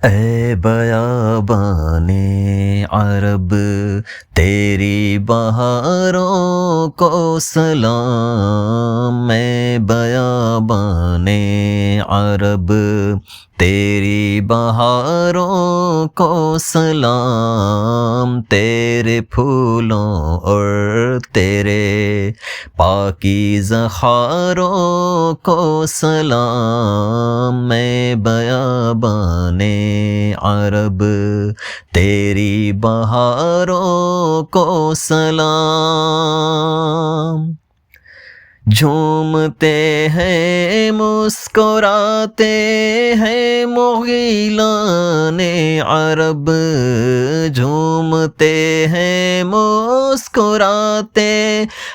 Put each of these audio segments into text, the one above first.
اے بیابان عرب تیری بہاروں کو سلام، میں بیابان عرب تیری بہاروں کو سلام، تیرے پھولوں اور تیرے پاکیزہ خاروں کو سلام، میں بیابان عرب تیری بہاروں کو سلام۔ جھومتے ہیں مسکراتے ہیں مغیلان عرب، جھومتے ہیں مسکراتے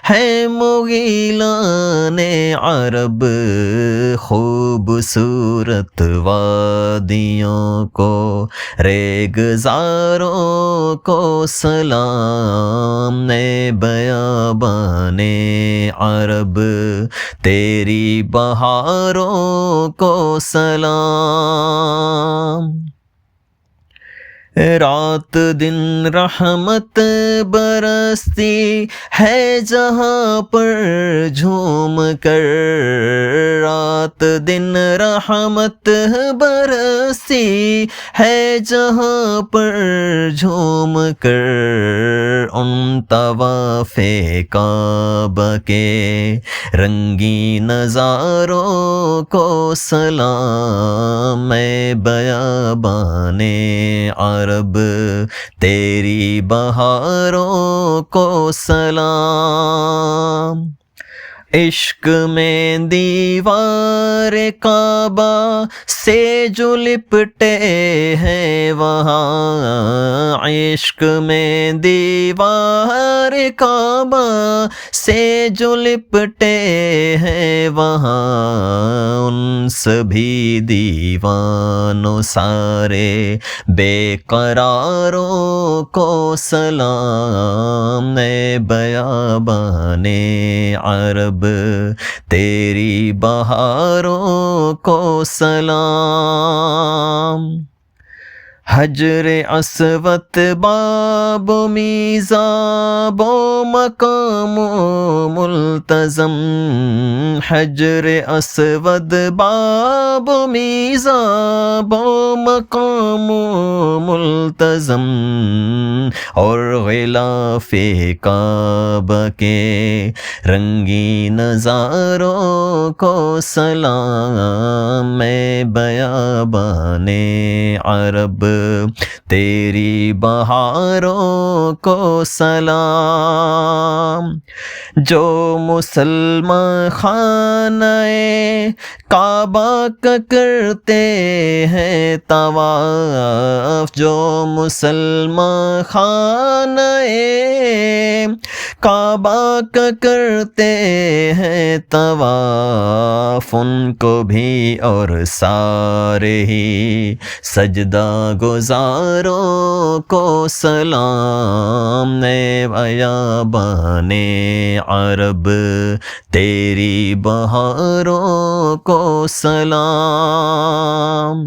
ہیں مغیلان عرب، خوبصورت وادیوں کو ریگزاروں کو سلام، اے بیابان عرب تیری بہاروں کو سلام۔ رات دن رحمت برستی ہے جہاں پر جھوم کر، رات دن رحمت برستی ہے جہاں پر جھوم کر، ان طواف کعبہ کے رنگی نظاروں کو سلام، اے بیابان عرب تیری بہاروں کو سلام۔ عشق میں دیوار کعبہ سے جو لپٹے ہیں وہاں، عشق میں دیوار کعبہ سے جو لپٹے ہیں وہاں، ان سبھی دیوانوں سارے بے قراروں کو سلام، اے بیابان عرب تیری بہاروں کو سلام۔ حجر اسود باب و میزاب و مقام و ملتزم، حجر اسود باب و میزاب و مقام و ملتزم، اور غلاف کعبہ کے رنگی نظاروں کو سلام، اے بیابان عرب تیری بہاروں کو سلام۔ جو مسلمان خانہ کعبہ کا کرتے ہیں طواف، جو مسلمان خانہ کعبہ کا کرتے ہیں طواف، ان کو بھی اور سارے ہی سجدہ گزاروں کو سلام، اے بیابان عرب تیری بہاروں کو سلام۔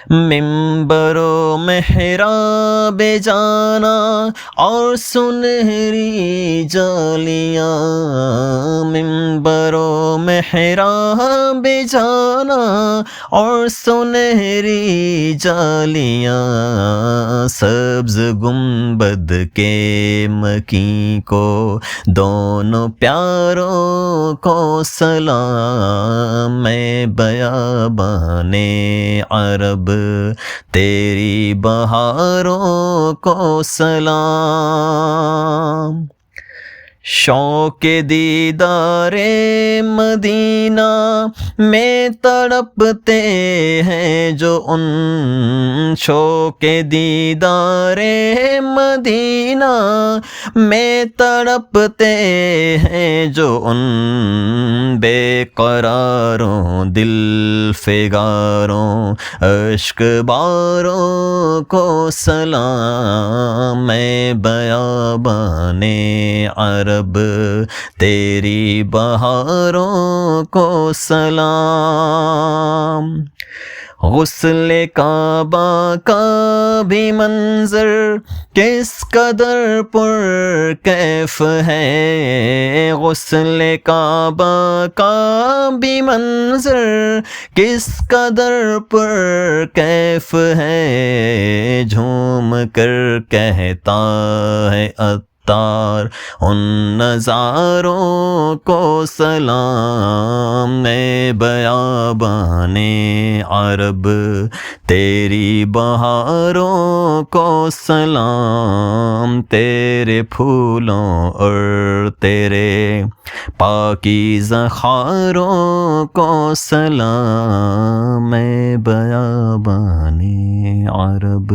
ممبر و محراب جانا اور سنہری جالیاں، ممبر و محراب جانا اور سنہری جالیاں، سبز گنبد کے مکی کو دونوں پیاروں کو سلام، اے بیابان عرب تیری بہاروں کو سلام۔ شوق دیدار مدینہ میں تڑپتے ہیں جو ان، شوق دیدار مدینہ میں تڑپتے ہیں جو ان، بے قراروں دل فگاروں اشک باروں کو سلام، اے بیابان عرب تیری بہاروں کو سلام۔ غسل کعبہ کا بھی منظر کس قدر پر کیف ہے، غسل کعبہ کا بھی منظر کس قدر پر کیف ہے، جھوم کر کہتا ہے عطار ان نظاروں کو سلام، میں بیابان عرب تیری بہاروں کو سلام، تیرے پھولوں اور تیرے پاکیزہ خاروں کو سلام، میں بیابان عرب۔